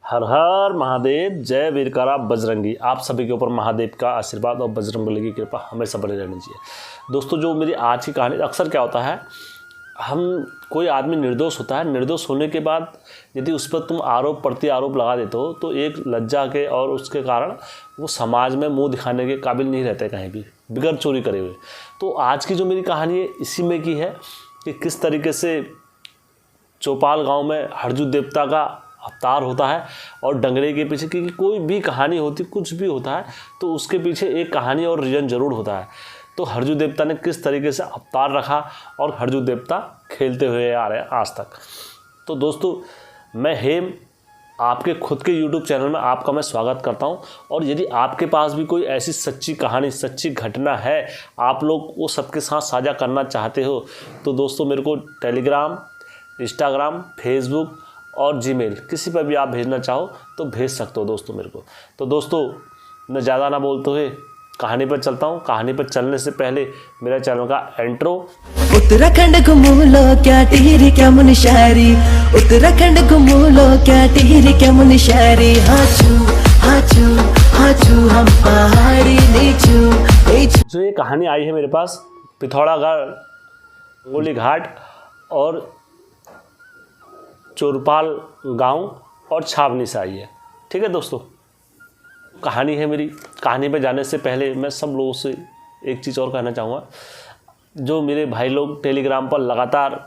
हर हर महादेव, जय वीरकारा बजरंगी। आप सभी के ऊपर महादेव का आशीर्वाद और बजरंगबली की कृपा हमेशा बनी रहनी चाहिए। दोस्तों, जो मेरी आज की कहानी, अक्सर क्या होता है, हम कोई आदमी निर्दोष होता है, निर्दोष होने के बाद यदि उस पर तुम आरोप प्रति आरोप लगा देते हो तो एक लज्जा के और उसके कारण वो समाज में मुंह दिखाने के काबिल नहीं रहते कहीं भी, बिगर चोरी करे हुए। तो आज की जो मेरी कहानी है इसी में की है कि किस तरीके से चौपाल गांव में हरजू देवता का अवतार होता है और डंगरे के पीछे, क्योंकि कोई भी कहानी होती, कुछ भी होता है तो उसके पीछे एक कहानी और रीजन ज़रूर होता है। तो हरजू देवता ने किस तरीके से अवतार रखा और हरजू देवता खेलते हुए आ रहे हैं आज तक। तो दोस्तों, मैं हेम आपके खुद के YouTube चैनल में आपका मैं स्वागत करता हूं। और यदि आपके पास भी कोई ऐसी सच्ची कहानी, सच्ची घटना है, आप लोग वो सबके साथ साझा करना चाहते हो तो दोस्तों मेरे को टेलीग्राम, इंस्टाग्राम, फेसबुक और जीमेल किसी पर भी आप भेजना चाहो तो भेज सकते हो दोस्तों मेरे को। तो दोस्तों, मैं ज़्यादा ना बोलते हुए कहानी पर चलता हूँ। कहानी पर चलने से पहले मेरा चैनल का इंट्रो। उत्तराखंड घुमूलो क्या टिहरी क्या मुनशारी, उत्तराखंड घुमूलो क्या टिहरी क्या मुनशारी। हाचू हाचू हाचू हम पहाड़ी नीचू। जो ये कहानी आई है मेरे पास पिथौरागढ़, गोली घाट और चौपाल गांव और छावनी से आई है। ठीक है दोस्तों, कहानी है मेरी। कहानी पे जाने से पहले मैं सब लोगों से एक चीज़ और कहना चाहूँगा। जो मेरे भाई लोग टेलीग्राम पर लगातार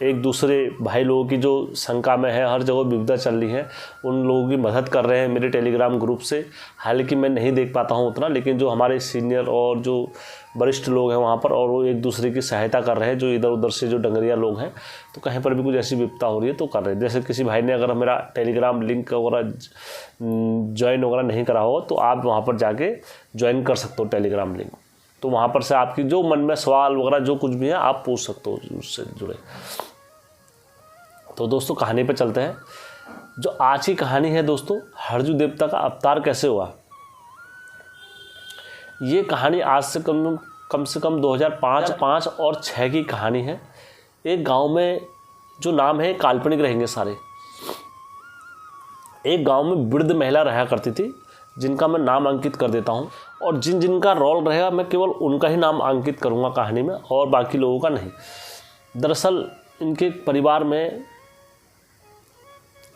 एक दूसरे भाई लोगों की जो शंका में है, हर जगह विविधता चल रही है, उन लोगों की मदद कर रहे हैं मेरे टेलीग्राम ग्रुप से। हालांकि मैं नहीं देख पाता हूँ उतना, लेकिन जो हमारे सीनियर और जो वरिष्ठ लोग हैं वहाँ पर, और वो एक दूसरे की सहायता कर रहे हैं। जो इधर उधर से जो डंगरिया लोग हैं, तो कहीं पर भी कुछ ऐसी विपत्ता हो रही है तो कर रहे हैं। जैसे किसी भाई ने अगर मेरा टेलीग्राम लिंक वगैरह ज्वाइन वगैरह नहीं करा हो तो आप वहाँ पर जाके ज्वाइन कर सकते हो टेलीग्राम लिंक। तो वहाँ पर से आपकी जो मन में सवाल वगैरह जो कुछ भी है आप पूछ सकते हो उससे जुड़े। तो दोस्तों, कहानी पे चलते हैं। जो आज की कहानी है दोस्तों, हरजू देवता का अवतार कैसे हुआ। ये कहानी आज से कम से कम 2005 और 6 की कहानी है। एक गांव में, जो नाम है काल्पनिक रहेंगे सारे, एक गांव में वृद्ध महिला रहा करती थी जिनका मैं नाम अंकित कर देता हूं। और जिन जिनका रोल रहेगा मैं केवल उनका ही नाम अंकित करूंगा कहानी में, और बाकी लोगों का नहीं। दरअसल इनके परिवार में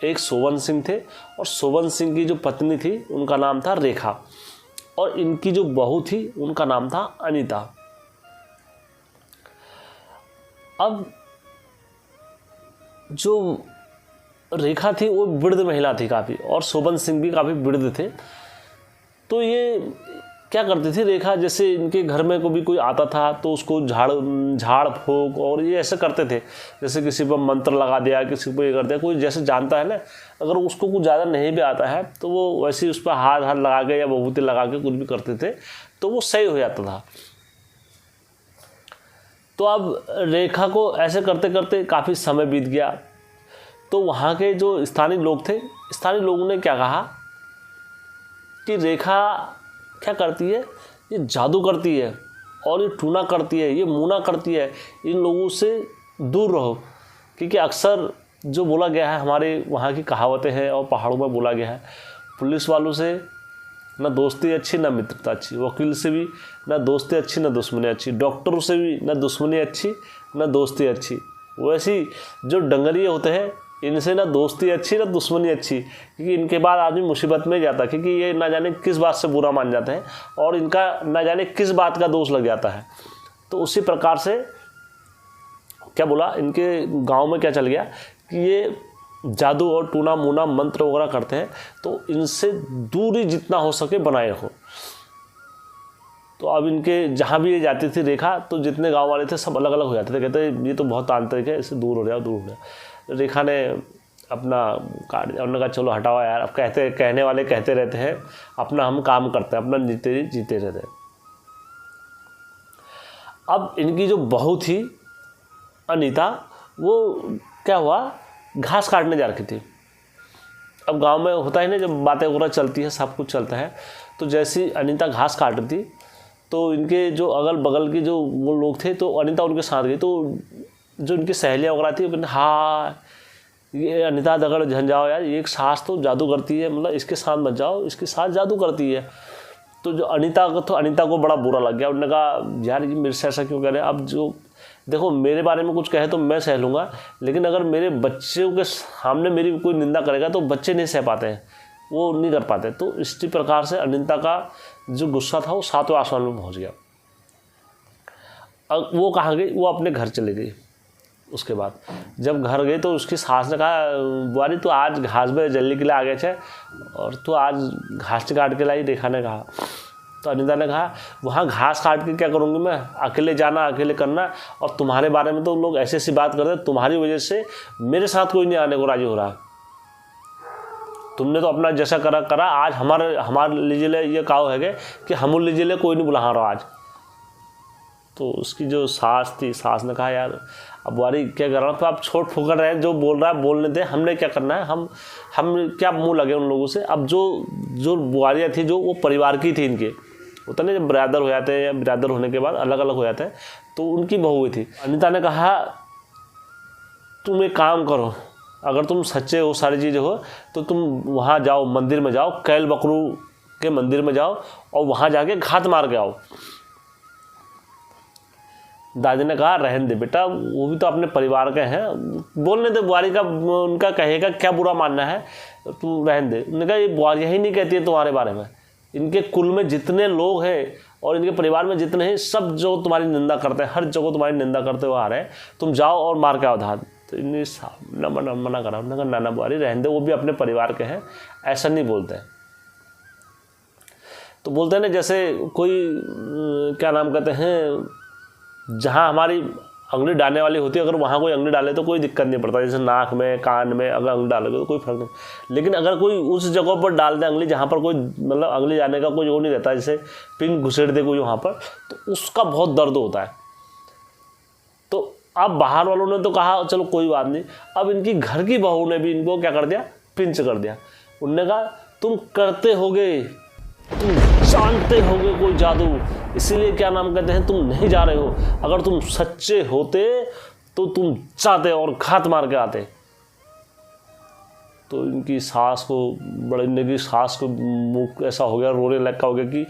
एक सोवन सिंह थे, और सोवन सिंह की जो पत्नी थी उनका नाम था रेखा, और इनकी जो बहू थी उनका नाम था अनीता। अब जो रेखा थी वो वृद्ध महिला थी काफ़ी, और सोवन सिंह भी काफ़ी वृद्ध थे। तो ये क्या करती थी रेखा, जैसे इनके घर में को भी कोई आता था तो उसको झाड़ फूंक और ये ऐसे करते थे। जैसे किसी पर मंत्र लगा दिया, किसी को ये कर दिया, कोई जैसे जानता है ना, अगर उसको कुछ ज़्यादा नहीं भी आता है तो वो वैसे ही उस पर हाथ लगा के या विभूति लगा के कुछ भी करते थे तो वो सही हो जाता था। तो अब रेखा को ऐसे करते करते काफ़ी समय बीत गया। तो वहाँ के जो स्थानीय लोग थे, स्थानीय लोगों ने क्या कहा कि रेखा क्या करती है, ये जादू करती है और ये टूना करती है, ये मुना करती है, इन लोगों से दूर रहो। क्योंकि अक्सर जो बोला गया है, हमारे वहाँ की कहावतें हैं और पहाड़ों में बोला गया है, पुलिस वालों से ना दोस्ती अच्छी ना मित्रता अच्छी, वकील से भी ना दोस्ती अच्छी ना दुश्मनी अच्छी, डॉक्टरों से भी ना दुश्मनी अच्छी ना दोस्ती अच्छी। वैसे ही जो डंगरिये होते हैं, इनसे ना दोस्ती अच्छी ना दुश्मनी अच्छी, क्योंकि इनके बाद आदमी मुसीबत में जाता है, क्योंकि ये ना जाने किस बात से बुरा मान जाते हैं और इनका ना जाने किस बात का दोष लग जाता है। तो उसी प्रकार से क्या बोला, इनके गांव में क्या चल गया कि ये जादू और टूना मुना मंत्र वगैरह करते हैं, तो इनसे दूरी जितना हो सके बनाए रखो। तो अब इनके जहाँ भी ये जाती थी रेखा, तो जितने गाँव वाले थे सब अलग अलग हो जाते थे, कहते ये तो बहुत तांत्रिक है, इससे दूर हो जाओ दूर हो जाओ। रेखा ने अपना काट दिया, उन्होंने कहा चलो हटाओ यार। अब कहने वाले कहते रहते हैं, अपना हम काम करते हैं, अपना जीते रहते हैं। अब इनकी जो बहू थी अनीता, वो क्या हुआ, घास काटने जा रखी थी। अब गांव में होता है ना, जब बातें वगैरह चलती है, सब कुछ चलता है। तो जैसी अनीता घास काट रही थी तो इनके जो अगल बगल के जो वो लोग थे, तो अनीता उनके साथ गई। तो जो इनकी सहेलियाँ वगैरह थी वो कहते हाँ ये अनिता दगड़ झंझाओ यार, ये एक सास तो जादू करती है, मतलब इसके साथ मत जाओ, इसकी सास जादू करती है। तो जो अनिता को बड़ा बुरा लग गया। उन्होंने कहा यार ये मेरे से ऐसा क्यों कह रहे हैं। अब जो देखो मेरे बारे में कुछ कहे तो मैं सह लूँगा, लेकिन अगर मेरे बच्चों के सामने मेरी कोई निंदा करेगा तो बच्चे नहीं सह पाते हैं, वो नहीं कर पाते। तो इसी प्रकार से अनिता का जो गुस्सा था वो 7वें आसमान में पहुँच गया। अब वो कहाँ गई, वो अपने घर चली गई। उसके बाद जब घर गई तो उसकी सास ने कहा बुआरी तू आज घास में जल्दी के लिए आ गए थे और तू आज घास काट के लाई। रेखा ने कहा। तो अनिता ने कहा वहाँ घास काट के क्या करूँगी मैं, अकेले जाना अकेले करना, और तुम्हारे बारे में तो लोग ऐसी ऐसी बात करते, तुम्हारी वजह से मेरे साथ कोई नहीं आने को राजी हो रहा। तुमने तो अपना जैसा करा आज हमारे लीजिए ये काव है कि हम लीजिए कोई नहीं बुला रहा आज। तो उसकी जो सास थी, सास ने कहा यार अब बुआरी क्या कर रहा हूँ, तो आप छोट फूकर रहे हैं, जो बोल रहा है बोलने दें, हमने क्या करना है, हम क्या मुंह लगे उन लोगों से। अब जो बुआरियाँ थी जो वो परिवार की थी, इनके होता नहीं जब ब्रदर हो जाते हैं या ब्रदर होने के बाद अलग अलग हो जाते हैं, तो उनकी बहू थी। अनिता ने कहा तुम एक काम करो, अगर तुम सच्चे हो सारी चीज़ें हो तो तुम वहाँ जाओ, मंदिर में जाओ, कैल बकरू के मंदिर में जाओ और वहाँ जाके घात मार के आओ। दादी ने कहा रहने दे बेटा, वो भी तो अपने परिवार के हैं, बोलने दे, बुआरी का उनका कहेगा क्या बुरा मानना है, तू रहने दे। उन्होंने कहा ये बुआरियाँ ही नहीं कहती है तुम्हारे बारे में, इनके कुल में जितने लोग हैं और इनके परिवार में जितने हैं सब जो तुम्हारी निंदा करते हैं, हर जगह तुम्हारी निंदा करते हुए आ रहे हैं, तुम जाओ और मार के आओ धात। तो इन्हें मना करा। उन्होंने कहा नाना बुआरी रहने दे, वो भी अपने परिवार के हैं, ऐसा नहीं बोलते हैं। तो बोलते हैं ना जैसे कोई क्या नाम कहते हैं, जहाँ हमारी अंगली डालने वाली होती है, अगर वहाँ कोई अंगली डाले तो कोई दिक्कत नहीं पड़ता, जैसे नाक में कान में अगर अंगली डालोगे तो कोई फर्क नहीं। लेकिन अगर कोई उस जगह पर डाल दे अंगली जहाँ पर कोई मतलब अंगली जाने का कोई वो नहीं रहता, जैसे पिन घुसेड़ दे कोई वहाँ पर, तो उसका बहुत दर्द होता है। तो अब बाहर वालों ने तो कहा चलो कोई बात नहीं, अब इनकी घर की बहू ने भी इनको क्या कर दिया, पिंच कर दिया। उनने कहा तुम करते होगे, तुम जानते होगे कोई जादू, इसीलिए क्या नाम कहते हैं तुम नहीं जा रहे हो। अगर तुम सच्चे होते तो तुम जाते और घात मार के आते। तो इनकी सास को बड़ी सास को मुँह ऐसा हो गया, रोने लगा हो गया कि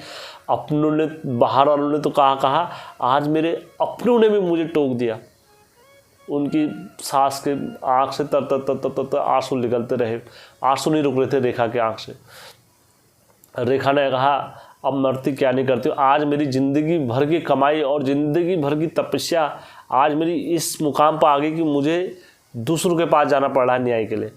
अपनों ने, बाहर वालों ने तो कहा आज मेरे अपनों ने भी मुझे टोक दिया। उनकी सास के आँख से तर आंसू निकलते रहे, आंसू नहीं रुक रहे थे रेखा के आँख से। रेखा ने कहा अब मरती क्या नहीं करती, आज मेरी ज़िंदगी भर की कमाई और ज़िंदगी भर की तपस्या आज मेरी इस मुकाम पर आ गई कि मुझे दूसरों के पास जाना पड़ रहा है न्याय के लिए।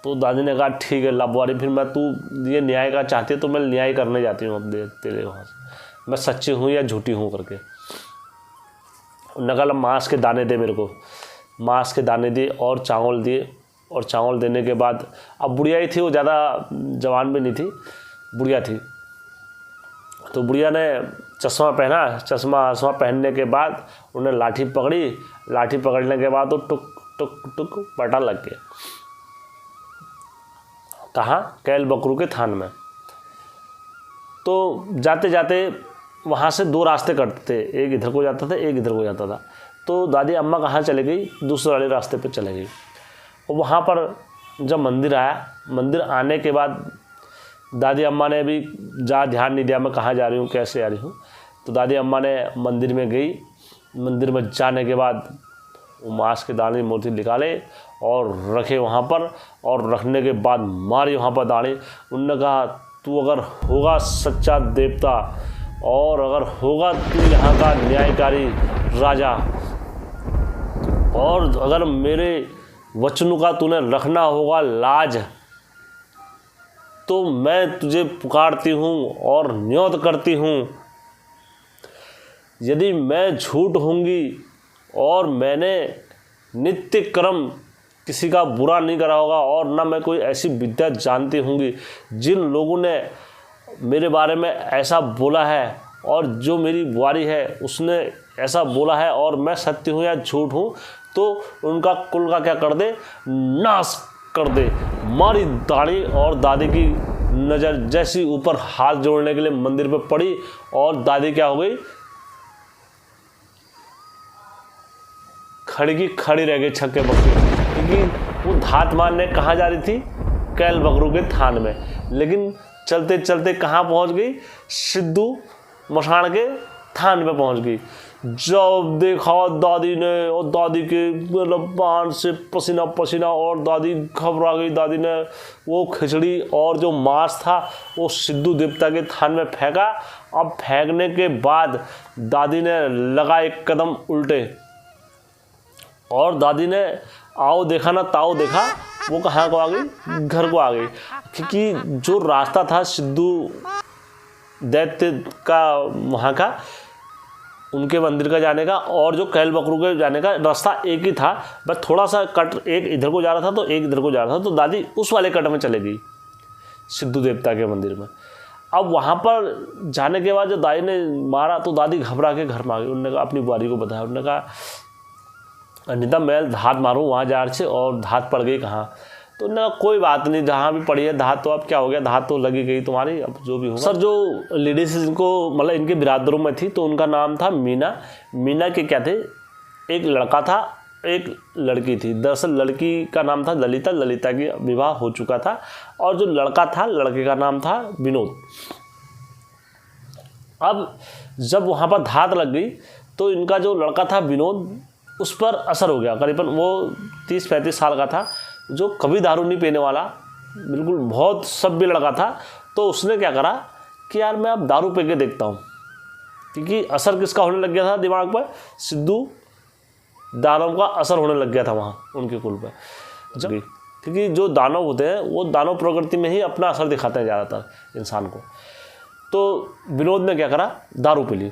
तो दादी ने कहा ठीक है लाभवारी, फिर मैं, तू ये न्याय का चाहती है तो मैं न्याय करने जाती हूँ अब तेरे वहाँ से, मैं सच्ची हूँ या झूठी हूँ करके। उन्होंने कहा मांस के दाने दे मेरे को, मांस के दाने दिए और चावल दिए। और चावल देने के बाद, अब बुढ़िया ही थी, वो ज़्यादा जवान भी नहीं थी, बुढ़िया थी। तो बुढ़िया ने चश्मा पहना, चश्मा पहनने के बाद उन्हें लाठी पकड़ी, लाठी पकड़ने के बाद वो टुक टुक टुक पटा लग गया। कहाँ, कैल बकरू के थान में। तो जाते जाते वहाँ से 2 रास्ते कटते थे, एक इधर को जाता था एक इधर को जाता था। तो दादी अम्मा कहाँ चले गई, दूसरे वाले रास्ते पे चले गई। और वहाँ पर जब मंदिर आया, मंदिर आने के बाद दादी अम्मा ने भी ध्यान नहीं दिया मैं कहाँ जा रही हूँ, कैसे आ रही हूँ। तो दादी अम्मा ने मंदिर में गई। मंदिर में जाने के बाद वो मांस के दाने मूर्ति निकाले और रखे वहाँ पर, और रखने के बाद मारी वहाँ पर दाने। उन्होंने कहा तू अगर होगा सच्चा देवता और अगर होगा तू यहाँ का न्यायकारी राजा, और अगर मेरे वचनों का तूने रखना होगा लाज, तो मैं तुझे पुकारती हूँ और न्योत करती हूँ। यदि मैं झूठ होंगी और मैंने नित्य कर्म किसी का बुरा नहीं करा होगा और ना मैं कोई ऐसी विद्या जानती होंगी, जिन लोगों ने मेरे बारे में ऐसा बोला है और जो मेरी बुआरी है उसने ऐसा बोला है और मैं सत्य हूँ या झूठ हूँ, तो उनका कुल का क्या कर दे, नाश कर दे। मारी दाढ़ी और दादी की नज़र जैसी ऊपर हाथ जोड़ने के लिए मंदिर पे पड़ी और दादी क्या हो गई, खड़ी की खड़ी रह गई छक्के बक्के। क्योंकि वो धात मारने कहाँ जा रही थी, कैल बकरू के थान में। लेकिन चलते चलते कहाँ पहुँच गई, सिद्धू मसाण के थान पे पहुँच गई। जब देखा दादी ने, और दादी के मतलब बाण से पसीना पसीना, और दादी घबरा गई। दादी ने वो खिचड़ी और जो मांस था वो सिद्धू देवता के थान में फेंका। अब फेंकने के बाद दादी ने लगा एक कदम उल्टे, और दादी ने आओ देखा ना ताओ देखा, वो कहाँ को आ गई, घर को आ गई। क्योंकि जो रास्ता था सिद्धू दैत्य का वहाँ का, उनके मंदिर का जाने का, और जो कैल बकरू के जाने का रास्ता एक ही था, बस थोड़ा सा कट एक इधर को जा रहा था तो एक इधर को जा रहा था। तो दादी उस वाले कट में चले गई सिद्धू देवता के मंदिर में। अब वहाँ पर जाने के बाद जब दादी ने मारा तो दादी घबरा के घर में आ गई। उन्होंने कहा, अपनी बुआरी को बताया, उन्होंने कहा अनिता मैं धात मारूँ वहाँ जा रहे, और धात पड़ गई कहाँ। तो उन्होंने कहा कोई बात नहीं, जहाँ भी पड़ी है धात तो अब क्या हो गया, धात तो लगी गई तुम्हारी, अब जो भी होगा। सर जो लेडीज इनको मतलब इनके बिरादरों में थी, तो उनका नाम था मीना। मीना के क्या थे, एक लड़का था एक लड़की थी। दरअसल लड़की का नाम था ललिता, ललिता की विवाह हो चुका था, और जो लड़का था लड़के का नाम था विनोद। अब जब वहाँ पर धात लग गई तो इनका जो लड़का था विनोद, उस पर असर हो गया। करीबन वो 30-35 साल का था, जो कभी दारू नहीं पीने वाला, बिल्कुल बहुत सभ्य लड़का था। तो उसने क्या करा कि यार मैं अब दारू पी के देखता हूँ, क्योंकि असर किसका होने लग गया था दिमाग पर, सिद्धू दानव का असर होने लग गया था वहाँ उनके कुल पर। जब क्योंकि जो दानव होते हैं वो दानव प्रकृति में ही अपना असर दिखाते हैं ज़्यादातर इंसान को। तो विनोद ने क्या करा, दारू पी ली।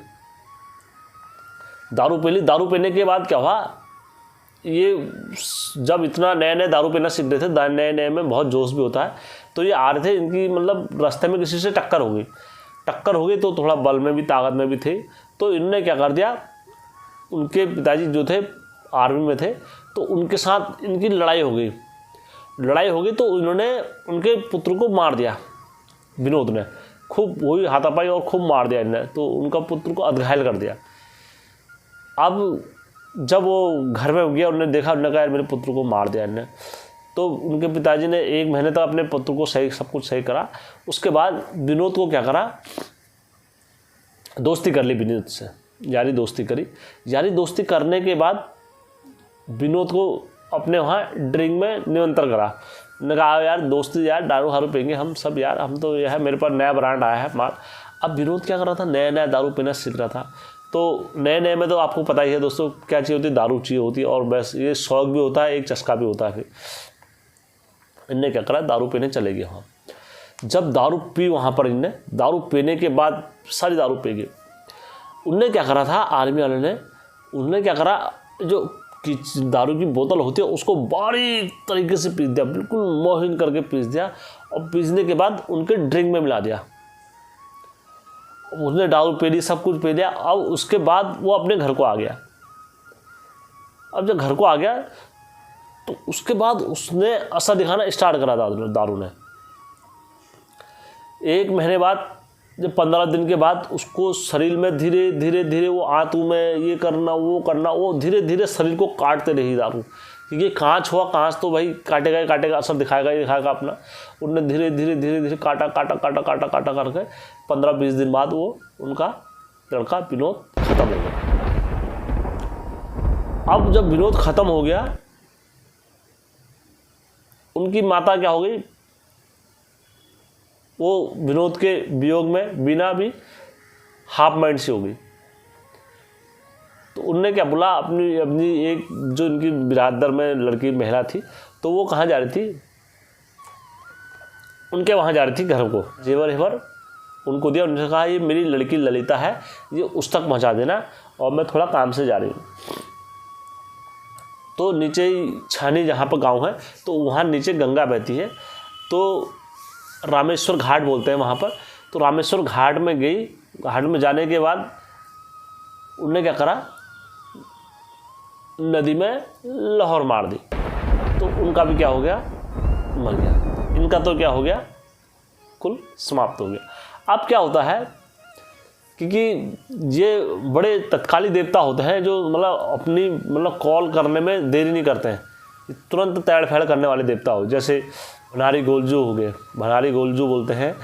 दारू पीने के बाद क्या हुआ, ये जब इतना नए नए दारू पीना सीख रहे थे, नए नए में बहुत जोश भी होता है, तो ये आ रहे थे, इनकी मतलब रास्ते में किसी से टक्कर हो गई तो थोड़ा बल में भी ताकत में भी थे। तो इन्होंने क्या कर दिया, उनके पिताजी जो थे आर्मी में थे, तो उनके साथ इनकी लड़ाई हो गई। तो इन्होंने उनके पुत्र को मार दिया, विनोद ने खूब वही हाथापाई और खूब मार दिया इन्होंने, तो उनका पुत्र को अधघायल कर दिया। अब जब वो घर में गया, उन्होंने देखा, उन्होंने कहा यार मेरे पुत्र को मार दिया इन्होंने। तो उनके पिताजी ने 1 महीने तक अपने पुत्र को सब कुछ सही करा। उसके बाद विनोद को क्या करा, दोस्ती कर ली विनोद से, यारी दोस्ती करी। यारी दोस्ती करने के बाद विनोद को अपने वहाँ ड्रिंक में निमंत्रण करा। उन्होंने कहा यार दोस्ती, यार दारू हारू पीएंगे हम सब यार, हम तो यह है, मेरे पास नया ब्रांड आया है माल। अब विनोद क्या कर रहा था, नया दारू पीना सीख रहा था। तो नए में तो आपको पता ही है दोस्तों क्या चीज़ होती है, दारू चाहिए होती है, और बस ये शौक भी होता है, एक चस्का भी होता है। फिर इनने क्या करा, दारू पीने चले गए वहाँ। जब दारू पी वहाँ पर, इनने दारू पीने के बाद सारी दारू पी गए। उनने क्या करा था आर्मी वाले ने, उनने क्या करा, जो दारू की बोतल होती है उसको बारीक तरीके से पीस दिया, बिल्कुल मोहिन करके पीस दिया, और पीसने के बाद उनके ड्रिंक में मिला दिया। उसने दारू पी ली, सब कुछ पी लिया। अब उसके बाद वो अपने घर को आ गया। अब जब घर को आ गया तो उसके बाद उसने असर दिखाना स्टार्ट करा दारू ने। 1 महीने बाद, जब 15 दिन के बाद उसको शरीर में धीरे धीरे वो आंतों में ये करना वो धीरे धीरे शरीर को काटते रही दारू। क्योंकि कांच हुआ, कांच तो भाई काटेगा, असर दिखाएगा अपना। उनने धीरे धीरे काटा करके 15-20 दिन बाद वो उनका लड़का विनोद खत्म हो गया। अब जब विनोद खत्म हो गया, उनकी माता क्या हो गई, वो विनोद के वियोग में बिना भी हाफ माइंड से हो गई। तो उनने क्या बोला, अपनी एक जो इनकी बिरादर में लड़की महिला थी, तो वो कहाँ जा रही थी, उनके वहाँ जा रही थी घर को, जेवर उनको दिया। उन्होंने कहा ये मेरी लड़की ललिता है, ये उस तक पहुँचा देना, और मैं थोड़ा काम से जा रही हूँ। तो नीचे ही छानी जहाँ पर गांव है, तो वहाँ नीचे गंगा बहती है, तो रामेश्वर घाट बोलते हैं वहाँ पर। तो रामेश्वर घाट में गई। घाट में जाने के बाद उनने क्या करा, नदी में लहर मार दी, तो उनका भी क्या हो गया, मर गया। इनका तो क्या हो गया, कुल समाप्त हो गया। अब क्या होता है, क्योंकि ये बड़े तत्काली देवता होते हैं, जो मतलब अपनी कॉल करने में देरी नहीं करते हैं। तुरंत तैड़ फैड़ करने वाले देवता हो, जैसे भंडारी गोलजू हो गए, भंडारी गोलजू बोलते हैं,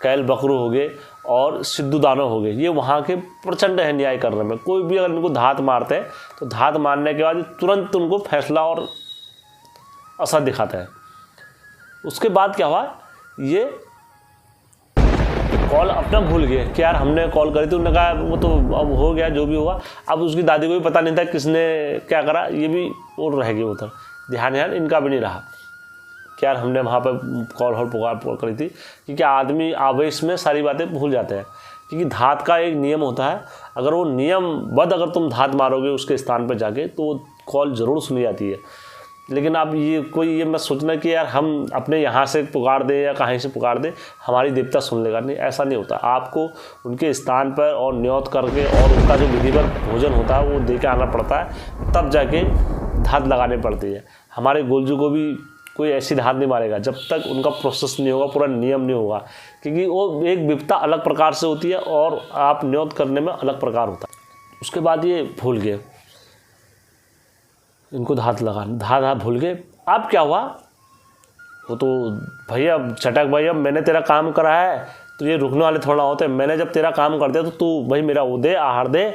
कैल बकरू हो गए और सिद्धू दानव हो गए। ये वहाँ के प्रचंड है न्याय करने में। कोई भी अगर इनको धात मारते हैं तो धात मारने के बाद तुरंत उनको फैसला और असर दिखाता है। उसके बाद क्या हुआ, ये कॉल अपना भूल गए कि यार हमने कॉल करी थी। उन्होंने कहा वो तो अब हो गया जो भी हुआ। अब उसकी दादी को भी पता नहीं था किसने क्या करा, ये भी और रह गई उधर, ध्यान इनका भी नहीं रहा कि यार हमने वहाँ पर कॉल पुकार करी थी। क्योंकि आदमी आवेश में सारी बातें भूल जाते हैं। क्योंकि धात का एक नियम होता है, अगर वो नियमबद्ध अगर तुम धात मारोगे उसके स्थान पर जाके तो वो कॉल ज़रूर सुनी जाती है। लेकिन अब ये मत सोचना कि यार हम अपने यहाँ से पुकार दें या कहीं से पुकार दें हमारी देवता सुन लेगा, नहीं, ऐसा नहीं होता। आपको उनके स्थान पर और न्योत करके और उनका जो विधिवत भोजन होता है वो दे के आना पड़ता है, तब जाके धात लगानी पड़ती है। हमारे गोलजू को भी कोई ऐसी धात नहीं मारेगा जब तक उनका प्रोसेस नहीं होगा, पूरा नियम नहीं होगा। क्योंकि वो एक विपता अलग प्रकार से होती है और आप न्योत करने में अलग प्रकार होता है। उसके बाद ये भूल गए, इनको धात भूल गए। अब क्या हुआ, वो तो भैया चटक भैया मैंने तेरा काम करा है तो ये रुकने वाले थोड़ा होते। मैंने जब तेरा काम कर दिया तो तू भाई मेरा वो दे, आहार दे,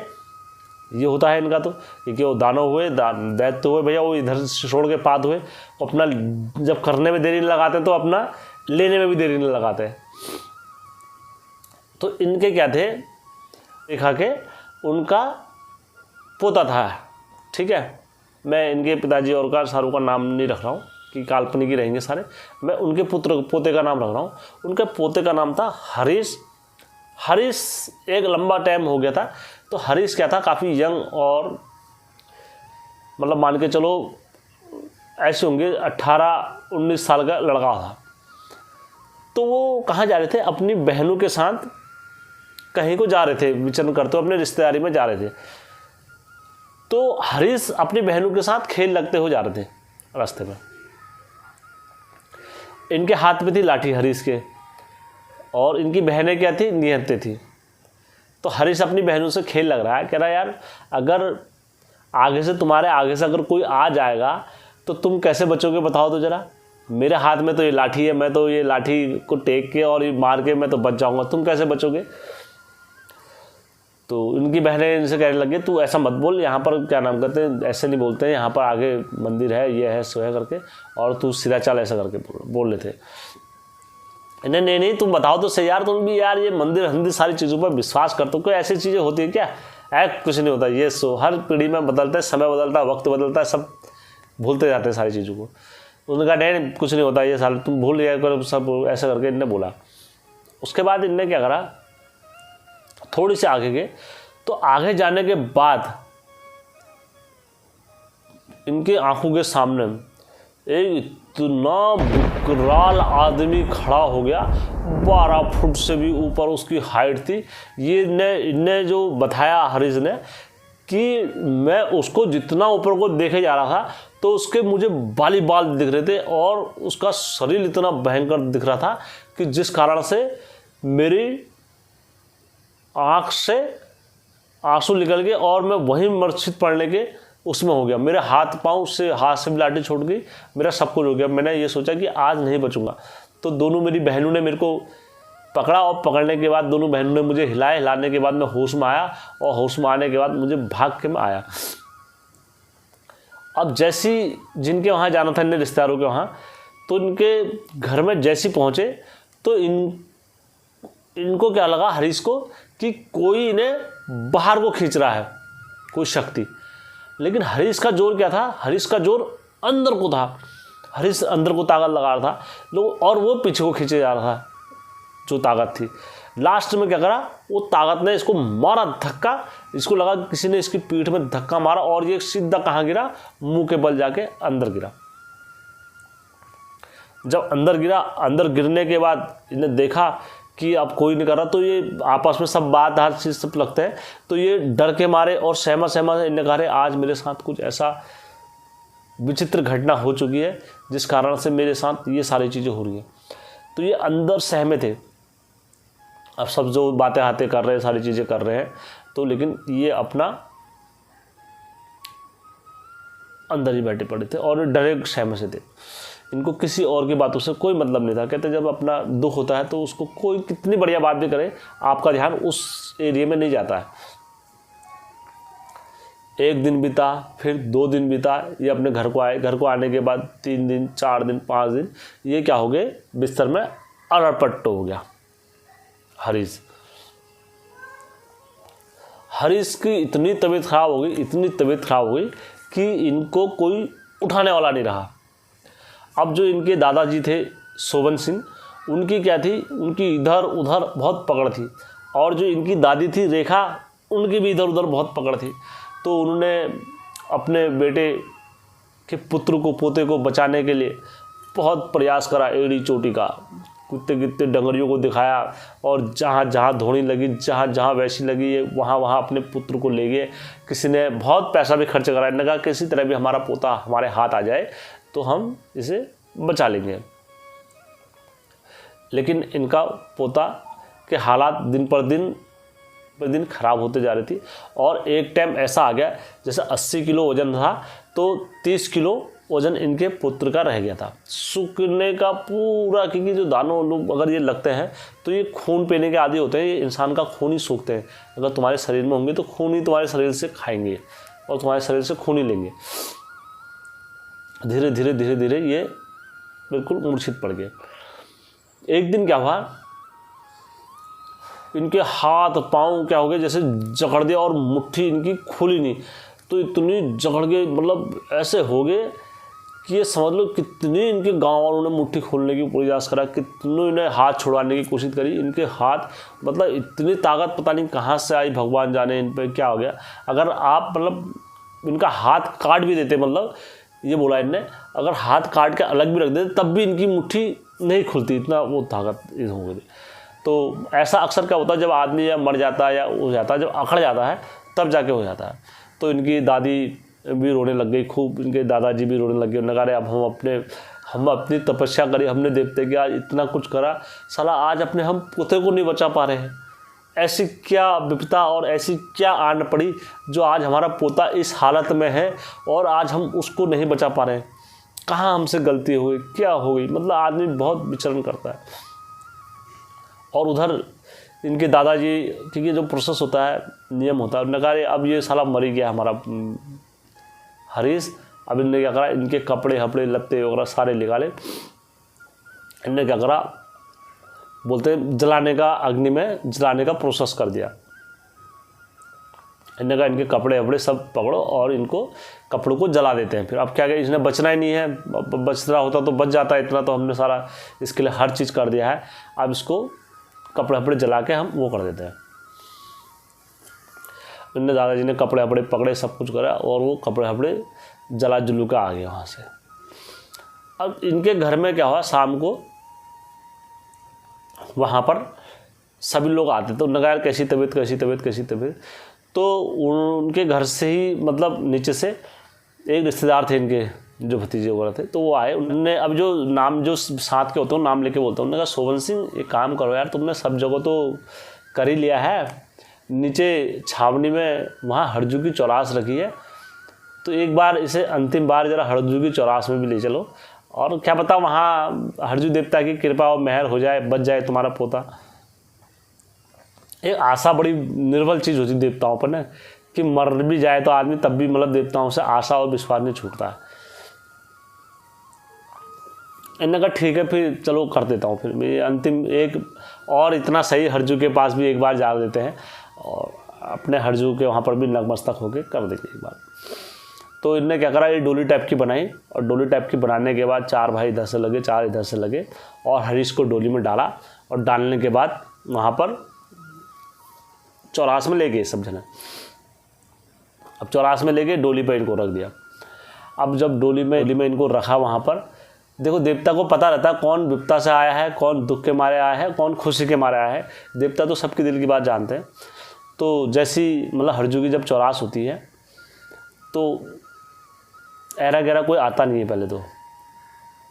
ये होता है इनका। तो क्योंकि वो दानव हुए, दैत्य हुए भैया, वो इधर से छोड़ के पात हुए, अपना जब करने में देरी नहीं लगाते तो अपना लेने में भी देरी नहीं लगाते। तो इनके क्या थे, रेखा के उनका पोता था, ठीक है। मैं इनके पिताजी और का सारों का नाम नहीं रख रहा हूँ कि काल्पनिक ही रहेंगे सारे, मैं उनके पोते का नाम रख रहा हूँ। उनके पोते का नाम था हरीश। हरीश एक लंबा टाइम हो गया था, तो हरीश क्या था, काफ़ी यंग और मतलब मान के चलो ऐसे होंगे 18-19 साल का लड़का था। तो वो कहाँ जा रहे थे, अपनी बहनों के साथ कहीं को जा रहे थे, विचरण करते हुए अपने रिश्तेदारी में जा रहे थे। तो हरीश अपनी बहनों के साथ खेल लगते हुए जा रहे थे रास्ते में। इनके हाथ में थी लाठी हरीश के, और इनकी बहनें क्या थी, निहत्ते थी। तो हरीश अपनी बहनों से खेल लग रहा है, कह रहा है यार अगर तुम्हारे आगे से अगर कोई आ जाएगा तो तुम कैसे बचोगे बताओ तो ज़रा। मेरे हाथ में तो ये लाठी है, मैं तो ये लाठी को टेक के और ये मार के मैं तो बच जाऊंगा, तुम कैसे बचोगे। तो इनकी बहनें इनसे कहने लगे तू ऐसा मत बोल, यहाँ पर क्या नाम करते हैं, ऐसे नहीं बोलते हैं, यहाँ पर आगे मंदिर है, ये है, सो है करके, और तू सीधा चल ऐसा करके बोल रहे थे। नहीं तुम बताओ तो सही यार, तुम भी यार ये मंदिर सारी चीज़ों पर विश्वास करते हो, कोई ऐसी चीज़ें होती है क्या। कुछ नहीं होता, ये सो हर पीढ़ी में बदलता है, समय बदलता है, वक्त बदलता है, सब भूलते जाते हैं सारी चीज़ों को। उन्होंने कहा नहीं कुछ नहीं होता, ये साल तुम भूल गया करो, सब ऐसा करके इनने बोला। उसके बाद इनने क्या करा, थोड़ी सी आगे गए, तो आगे जाने के बाद इनके आंखों के सामने एक इतना विकराल आदमी खड़ा हो गया, 12 फुट से भी ऊपर उसकी हाइट थी। ये इनने जो बताया हरीश ने कि मैं उसको जितना ऊपर को देखे जा रहा था तो उसके मुझे बाल दिख रहे थे और उसका शरीर इतना भयंकर दिख रहा था कि जिस कारण से मेरी आँख से आंसू निकल गए और मैं वहीं मूर्छित पड़ने के उसमें हो गया। मेरे हाथ से भी लाठी छूट गई, मेरा सब कुछ हो गया। मैंने ये सोचा कि आज नहीं बचूंगा। तो दोनों मेरी बहनों ने मेरे को पकड़ा और पकड़ने के बाद दोनों बहनों ने मुझे हिलाने के बाद मैं होश में आया और होश में आने के बाद मुझे भाग के मैं आया। अब जैसी जिनके वहाँ जाना था, इनके रिश्तेदारों के वहाँ, तो इनके घर में जैसी पहुँचे तो इनको क्या लगा हरीश को कि कोई इन्हें बाहर को खींच रहा है, कोई शक्ति। लेकिन हरीश का जोर क्या था, हरीश का जोर अंदर को था। हरीश अंदर को ताकत लगा रहा था लोग, और वो पीछे को खींचे जा रहा था जो ताकत थी। लास्ट में क्या करा, वो ताकत ने इसको मारा धक्का, इसको लगा किसी ने इसकी पीठ में धक्का मारा और ये सीधा कहाँ गिरा, मुंह के बल जाके अंदर गिरा। जब अंदर गिरा, अंदर गिरने के बाद इन्हें देखा कि अब कोई नहीं कर रहा, तो ये आपस में सब बात हर चीज़ सब लगते हैं। तो ये डर के मारे और सहमा इन्हें कहा आज मेरे साथ कुछ ऐसा विचित्र घटना हो चुकी है जिस कारण से मेरे साथ ये सारी चीज़ें हो रही हैं। तो ये अंदर सहमे थे। अब सब जो बातें कर रहे हैं, सारी चीज़ें कर रहे हैं, तो लेकिन ये अपना अंदर ही बैठे पड़े थे और डरे सहमे से थे। इनको किसी और की बातों से कोई मतलब नहीं था। कहते जब अपना दुख होता है तो उसको कोई कितनी बढ़िया बात भी करे, आपका ध्यान उस एरिया में नहीं जाता है। एक दिन बीता, फिर 2 दिन बीता, ये अपने घर को आए। घर को आने के बाद 3 दिन, 4 दिन, 5 दिन, ये क्या हो गए, बिस्तर में अड़पट हो गया हरीश की इतनी तबीयत खराब हो गई, इतनी तबीयत खराब हो गई कि इनको कोई उठाने वाला नहीं रहा। अब जो इनके दादाजी थे शोभन सिंह, उनकी क्या थी, उनकी इधर उधर बहुत पकड़ थी, और जो इनकी दादी थी रेखा, उनकी भी इधर उधर बहुत पकड़ थी। तो उन्होंने अपने बेटे के पुत्र को, पोते को बचाने के लिए बहुत प्रयास करा, एड़ी चोटी का, कितने कितने डंगरियों को दिखाया, और जहाँ जहाँ धोनी लगी, जहाँ जहाँ वैसी लगी, ये वहाँ वहाँ अपने पुत्र को ले गए। किसी ने बहुत पैसा भी खर्च कराया, इन्होंने कहा किसी तरह भी हमारा पोता हमारे हाथ आ जाए तो हम इसे बचा लेंगे। लेकिन इनका पोता के हालात दिन पर दिन खराब होते जा रही थी, और एक टाइम ऐसा आ गया जैसे 80 किलो वजन था तो 30 किलो वजन इनके पुत्र का रह गया था। सूखने का पूरा, क्योंकि जो दानों लोग अगर ये लगते हैं तो ये खून पीने के आदी होते हैं, ये इंसान का खून ही सूखते हैं। अगर तुम्हारे शरीर में होंगे तो खून ही तुम्हारे शरीर से खाएंगे और तुम्हारे शरीर से खून ही लेंगे। धीरे धीरे धीरे धीरे ये बिल्कुल मूर्छित पड़ गए। एक दिन क्या हुआ, इनके हाथ पाँव क्या हो गए, जैसे जकड़ दिया, और मुट्ठी इनकी खुली नहीं, तो इतनी जकड़ गए, मतलब ऐसे हो गए कि ये समझ लो कितनी इनके गांव वालों ने मुट्ठी खोलने की प्रयास करा, कितनों इन्हें हाथ छुड़वाने की कोशिश करी। इनके हाथ, मतलब इतनी ताकत पता नहीं कहाँ से आई, भगवान जाने इन पर क्या हो गया। अगर आप मतलब इनका हाथ काट भी देते, मतलब ये बोला इनने, अगर हाथ काट के अलग भी रख देते तब भी इनकी मुट्ठी नहीं खुलती, इतना वो ताकत हो गई। तो ऐसा अक्सर क्या होता है, जब आदमी या मर जाता है या हो जाता है, जब अकड़ जाता है तब जाके हो जाता है। तो इनकी दादी भी रोने लग गई खूब, इनके दादाजी भी रोने लग गए। उन्होंने कहा अरे अब हम अपनी तपस्या करी, हमने देवते के आज इतना कुछ करा, साला आज अपने हम पोते को नहीं बचा पा रहे हैं। ऐसी क्या विपदा और ऐसी क्या आन पड़ी जो आज हमारा पोता इस हालत में है और आज हम उसको नहीं बचा पा रहे हैं। कहाँ हमसे गलती हो गई, क्या हो गई, मतलब आदमी बहुत विचरण करता है। और उधर इनके दादाजी, क्योंकि जो प्रोसेस होता है, नियम होता है, उन्होंने कहा अब ये साला मर ही गया हमारा हरीश। अब इनने क्या करा, इनके कपड़े हपड़े लत्ते वगैरह सारे निकाले। इनने क्या करा, बोलते जलाने का, अग्नि में जलाने का प्रोसेस कर दिया। इनने कहा इनके कपड़े वपड़े सब पकड़ो और इनको कपड़ों को जला देते हैं। फिर अब क्या, इसने बचना ही नहीं है, बच रहा होता तो बच जाता, इतना तो हमने सारा इसके लिए हर चीज़ कर दिया है। अब इसको कपड़े वपड़े जला के हम वो कर देते हैं। इनने दादाजी ने कपड़े वपड़े पकड़े, सब कुछ करा, और वो कपड़े वपड़े जला जुलू का आ गया वहाँ से। अब इनके घर में क्या हुआ, शाम को वहाँ पर सभी लोग आते, तो उन्होंने कहा यार कैसी तबीयत। तो उनके घर से ही, मतलब नीचे से एक रिश्तेदार थे इनके, जो भतीजे वगैरह थे, तो वो आए। उन्होंने अब जो नाम, जो साथ के होते हैं नाम लेके बोलते हैं, उन्होंने कहा शोभन सिंह एक काम करो यार, तुमने सब जगह तो कर ही लिया है, नीचे छावनी में वहाँ हरजू की चौरास रखी है, तो एक बार इसे अंतिम बार ज़रा हरजू की चौरास में भी ले चलो, और क्या पता वहाँ हरजू देवता की कृपा और मेहर हो जाए, बच जाए तुम्हारा पोता। एक आशा बड़ी निर्बल चीज़ होती है देवताओं पर ना, कि मर भी जाए तो आदमी तब भी मतलब देवताओं से आशा और विश्वास नहीं छूटता है। इन्होंने कहा ठीक है फिर चलो कर देता हूँ, फिर मैं अंतिम एक और इतना सही हरजू के पास भी एक बार जा देते हैं, और अपने हरजू के वहाँ पर भी नतमस्तक होके कर देंगे एक बार। तो इनने क्या करा, ये डोली टाइप की बनाई, और डोली टाइप की बनाने के बाद 4 भाई इधर से लगे, 4 इधर से लगे, और हरीश को डोली में डाला, और डालने के बाद वहाँ पर चौरास में ले गए सब जने। अब चौरास में ले गए, डोली पर इनको रख दिया। अब जब डोली में इनको रखा वहाँ पर, देखो देवता को पता रहता है कौन विपदा से आया है, कौन दुख के मारे आया है, कौन खुशी के मारे आया है। देवता तो सबके दिल की बात जानते हैं। तो जैसी मतलब हरजू की जब चौरास होती है तो ऐरा गैरा कोई आता नहीं है पहले तो,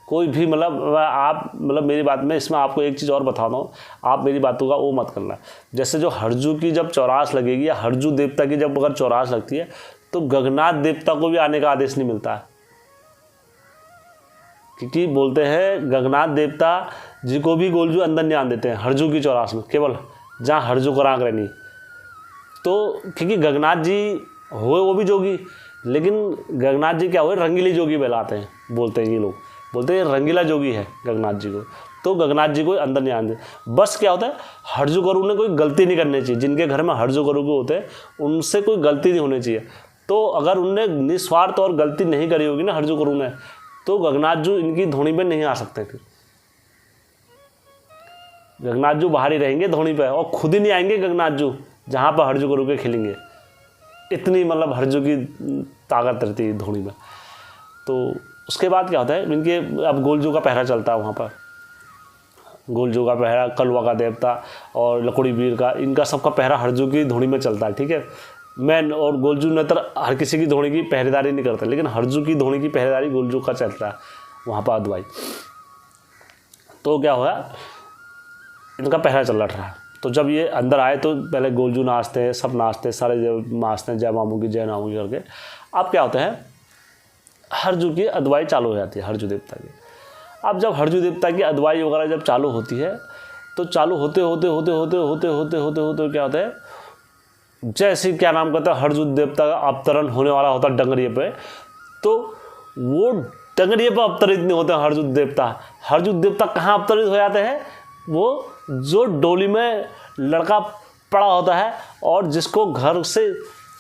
कोई भी, मतलब आप, मतलब मेरी बात में इसमें आपको एक चीज़ और बता रहा हूँ, आप मेरी बातों का वो मत करना। जैसे जो हरजू की जब चौरास लगेगी, या हरजू देवता की जब अगर चौरास लगती है, तो गगनाथ देवता को भी आने का आदेश नहीं मिलता है। क्योंकि बोलते हैं गगनाथ देवता जी को भी गोलजू अंदर नहीं आने देते हैं हरजू की चौरास में, केवल जहाँ हरजू को राग रहनी। तो क्योंकि गगनाथ जी हुए वो भी जोगी, लेकिन गगनाथ जी क्या हुए रंगीली जोगी कहलाते हैं, बोलते हैं ये लोग, बोलते हैं रंगीला जोगी है गगनाथ जी को। तो गगनाथ जी को अंदर नहीं आने। बस क्या होता है, हरजू गुरु ने कोई गलती नहीं करनी चाहिए। जिनके घर में हरजू गुरु के होते हैं उनसे कोई गलती नहीं होनी चाहिए। तो अगर उनने निस्वार्थ और गलती नहीं करी होगी ना हरजू गुरु ने, तो गगनाथ जी इनकी धोनी पे नहीं आ सकते। फिर गगनाथ जी बाहर ही रहेंगे धोनी पे, और खुद ही नहीं आएंगे गगनाथ जी जहाँ पर हरजू गुरु के खिलेंगे। इतनी मतलब हरजू की ताकत रहती है धोनी में। तो उसके बाद क्या होता है, इनके अब गोलजू का पहरा चलता है वहाँ पर। गोलजू का पहरा, कलवा का देवता और लकुड़ी वीर का, इनका सबका पहरा हरजू की धोनी में चलता है। ठीक है, मैं और गोलजू नेतर हर किसी की धोनी की पहरेदारी नहीं करते, लेकिन हरजू की धोनी की पहरेदारी गोलजू का चलता है वहाँ पर अदवाई। तो क्या हुआ, इनका पहरा चल रहा है। तो जब ये अंदर आए तो पहले गोलजू नाचते हैं, सब नाचते हैं, सारे नाचते हैं जय मामू की जय नामू की करके। अब क्या होता है, हरजू की अदवाई चालू हो जाती है हरजू देवता की। अब जब हरजू देवता की अदवाई वगैरह जब चालू होती है, तो चालू होते होते होते होते होते होते होते होते क्या होता है, जैसे क्या नाम कहता है हरजू देवता का अवतरण होने वाला होता है डंगरिए पे, तो वो डंगरिए पर अवतरित नहीं होते हैं हरजू देवता। हरजू देवता कहाँ अवतरित हो जाते हैं, वो जो डोली में लड़का पड़ा होता है और जिसको घर से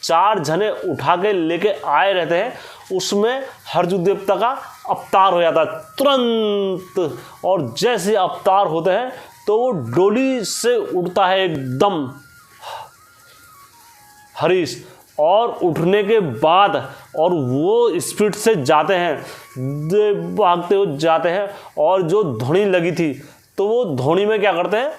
4 जने उठा के लेके आए रहते हैं, उसमें हरजू देवता का अवतार हो जाता है तुरंत। और जैसे अवतार होते हैं तो वो डोली से उठता है एकदम हरीश, और उठने के बाद और वो स्पीड से जाते हैं, भागते हुए जाते हैं, और जो धुनी लगी थी तो वो धोनी में क्या करते हैं,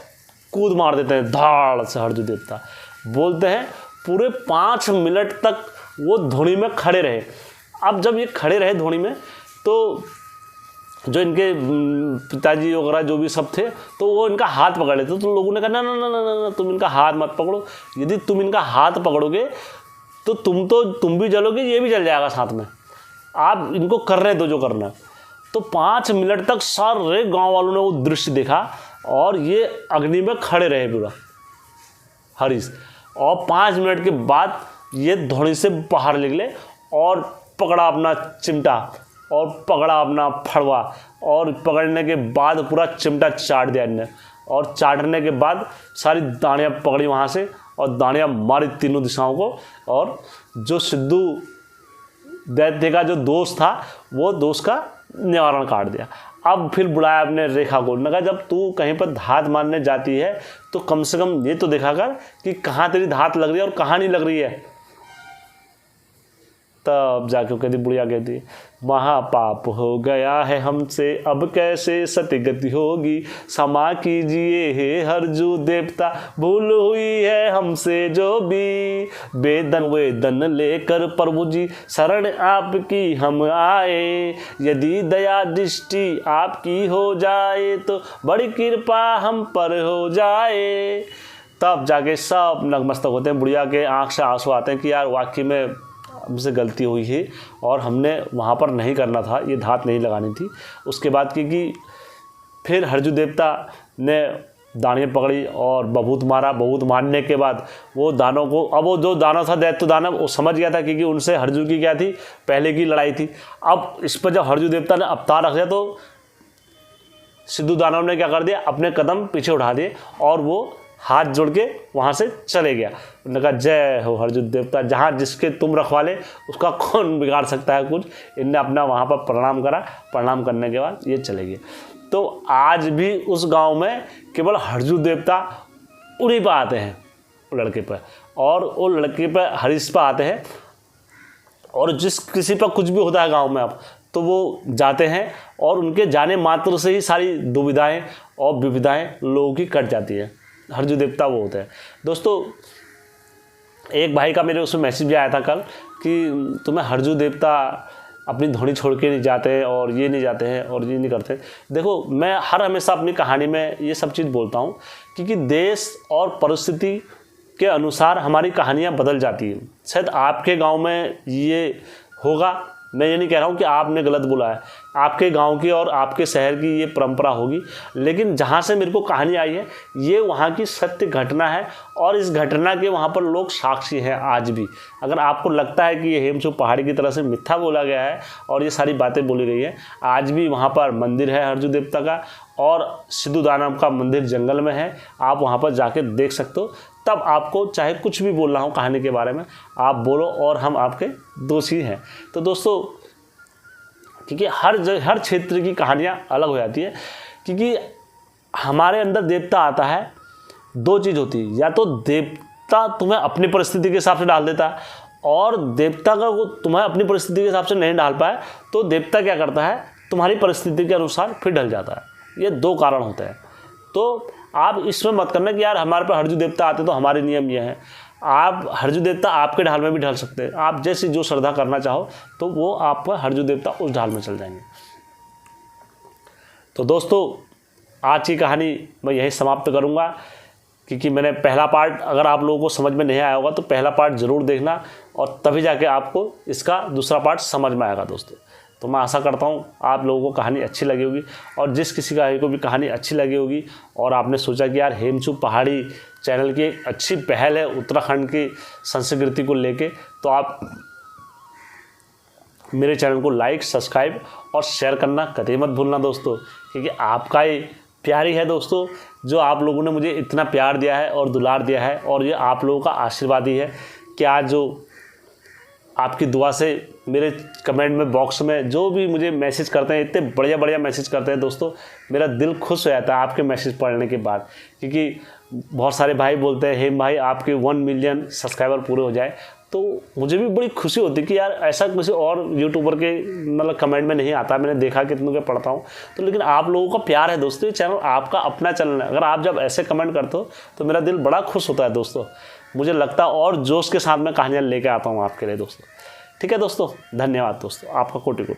कूद मार देते हैं धाड़ से हरजू देवता। बोलते हैं पूरे 5 मिनट तक वो धोनी में खड़े रहे। अब जब ये खड़े रहे धोनी में, तो जो इनके पिताजी वगैरह जो भी सब थे, तो वो इनका हाथ पकड़ लेते। तो लोगों ने कहा ना ना ना ना ना, तुम इनका हाथ मत पकड़ो। यदि तुम इनका हाथ पकड़ोगे तो तुम भी जलोगे, ये भी जल जाएगा साथ में। आप इनको करने दो जो करना है। तो 5 मिनट तक सारे गांव वालों ने वो दृश्य देखा, और ये अग्नि में खड़े रहे पूरा हरीश। और 5 मिनट के बाद ये धोनी से बाहर निकले और पकड़ा अपना चिमटा और पकड़ा अपना फड़वा, और पकड़ने के बाद पूरा चिमटा चाट दिया इनने। और चाटने के बाद सारी दानियाँ पकड़ी वहाँ से, और दानियाँ मारी तीनों दिशाओं को। और जो सिद्धू दैत्य का जो दोस्त था, वो दोस्त का निवारण काट दिया। अब फिर बुलाया अपने रेखा को, ने कहा जब तू कहीं पर धात मारने जाती है तो कम से कम ये तो देखा कर कि कहाँ तेरी धात लग रही है और कहाँ नहीं लग रही है। तब जाके कहती, बुढ़िया कहती, महापाप हो गया है हमसे, अब कैसे सतगति होगी, क्षमा कीजिए हे हरजू देवता, भूल हुई है हमसे जो भी, वेदन वेदन लेकर प्रभु जी शरण आपकी हम आए, यदि दया दृष्टि आपकी हो जाए तो बड़ी कृपा हम पर हो जाए। तब जाके सब नतमस्तक होते हैं। बुढ़िया के आँख से आंसू आते हैं कि यार वाकई में हमसे गलती हुई है, और हमने वहाँ पर नहीं करना था, ये धात नहीं लगानी थी। उसके बाद क्योंकि फिर हरजू देवता ने दानियाँ पकड़ी और बबूत मारा। बबूत मारने के बाद वो दानों को, अब वो जो दानव था दैत्य दानव, वो समझ गया था क्योंकि उनसे हरजू की क्या थी, पहले की लड़ाई थी। अब इस पर जब हरजू देवता ने अवतार रख दिया, तो सिद्धू दानव ने क्या कर दिया, अपने कदम पीछे उठा दिए और वो हाथ जोड़ के वहाँ से चले गया। उन्होंने कहा जय हो हरजू देवता, जहाँ जिसके तुम रखवाले उसका कौन बिगाड़ सकता है कुछ। इनने अपना वहाँ पर प्रणाम करा, प्रणाम करने के बाद ये चले गए। तो आज भी उस गांव में केवल हरजू देवता उन्हीं पर आते हैं, लड़के पर, और वो लड़के पर हरीश पर आते हैं। और जिस किसी पर कुछ भी होता है गाँव में अब, तो वो जाते हैं, और उनके जाने मात्र से ही सारी दुविधाएँ और विविधाएँ लोगों की कट जाती है। हरजू देवता वो होते हैं। दोस्तों, एक भाई का मेरे उसमें मैसेज भी आया था कल कि तुम्हें हरजू देवता अपनी धोनी छोड़ के नहीं जाते, और ये नहीं जाते हैं, और ये नहीं करते। देखो, मैं हमेशा अपनी कहानी में ये सब चीज़ बोलता हूँ, क्योंकि देश और परिस्थिति के अनुसार हमारी कहानियाँ बदल जाती हैं। शायद आपके गांव में ये होगा, मैं ये नहीं कह रहा हूँ कि आपने गलत बोला है, आपके गांव की और आपके शहर की ये परंपरा होगी, लेकिन जहाँ से मेरे को कहानी आई है ये वहाँ की सत्य घटना है और इस घटना के वहाँ पर लोग साक्षी हैं आज भी। अगर आपको लगता है कि ये हेमचू पहाड़ी की तरह से मिथ्या बोला गया है और ये सारी बातें बोली गई है, आज भी वहाँ पर मंदिर है हरजू देवता का और सिद्धूदा नाम का मंदिर जंगल में है, आप वहाँ पर जाके देख सकते हो। तब आपको चाहे कुछ भी बोलना हो कहानी के बारे में आप बोलो और हम आपके दोषी हैं। तो दोस्तों, क्योंकि हर क्षेत्र की कहानियाँ अलग हो जाती है, क्योंकि हमारे अंदर देवता आता है, दो चीज़ होती है, या तो देवता तुम्हें अपनी परिस्थिति के हिसाब से डाल देता है, और देवता का वो तुम्हें अपनी परिस्थिति के हिसाब से नहीं डाल पाए तो देवता क्या करता है, तुम्हारी परिस्थिति के अनुसार फिर ढल जाता है। ये दो कारण होते हैं। तो आप इसमें मत करना कि यार हमारे पर हरजू देवता आते तो हमारे नियम ये हैं। आप हरजू देवता आपके ढाल में भी ढल सकते हैं, आप जैसी जो श्रद्धा करना चाहो तो वो आप पर हरजू देवता उस ढाल में चल जाएंगे। तो दोस्तों, आज की कहानी मैं यही समाप्त करूँगा, क्योंकि मैंने पहला पार्ट अगर आप लोगों को समझ में नहीं आया होगा तो पहला पार्ट ज़रूर देखना और तभी जाके आपको इसका दूसरा पार्ट समझ में आएगा दोस्तों। तो मैं आशा करता हूँ आप लोगों को कहानी अच्छी लगी होगी, और जिस किसी को भी कहानी अच्छी लगी होगी और आपने सोचा कि यार हेमचू पहाड़ी चैनल की एक अच्छी पहल है उत्तराखंड की संस्कृति को लेके, तो आप मेरे चैनल को लाइक, सब्सक्राइब और शेयर करना कतई मत भूलना दोस्तों, क्योंकि आपका ही प्यार ही है दोस्तों जो आप लोगों ने मुझे इतना प्यार दिया है और दुलार दिया है, और ये आप लोगों का आशीर्वाद ही है कि आज जो आपकी दुआ से मेरे कमेंट में बॉक्स में जो भी मुझे मैसेज करते हैं, इतने बढ़िया बढ़िया मैसेज करते हैं दोस्तों, मेरा दिल खुश हो जाता है आपके मैसेज पढ़ने के बाद। क्योंकि बहुत सारे भाई बोलते हैं हेम भाई आपके 1 मिलियन सब्सक्राइबर पूरे हो जाए, तो मुझे भी बड़ी खुशी होती है कि यार ऐसा किसी और यूट्यूबर के मतलब कमेंट में नहीं आता। मैंने देखा कितनों के पढ़ता हूँ तो, लेकिन आप लोगों का प्यार है दोस्तों, ये चैनल आपका अपना चैनल है। अगर आप जब ऐसे कमेंट करते हो तो मेरा दिल बड़ा खुश होता है दोस्तों, मुझे लगता है और जोश के साथ मैं कहानियाँ लेके आता हूँ आपके लिए दोस्तों। ठीक है दोस्तों, धन्यवाद दोस्तों, आपका कोटि कोटि।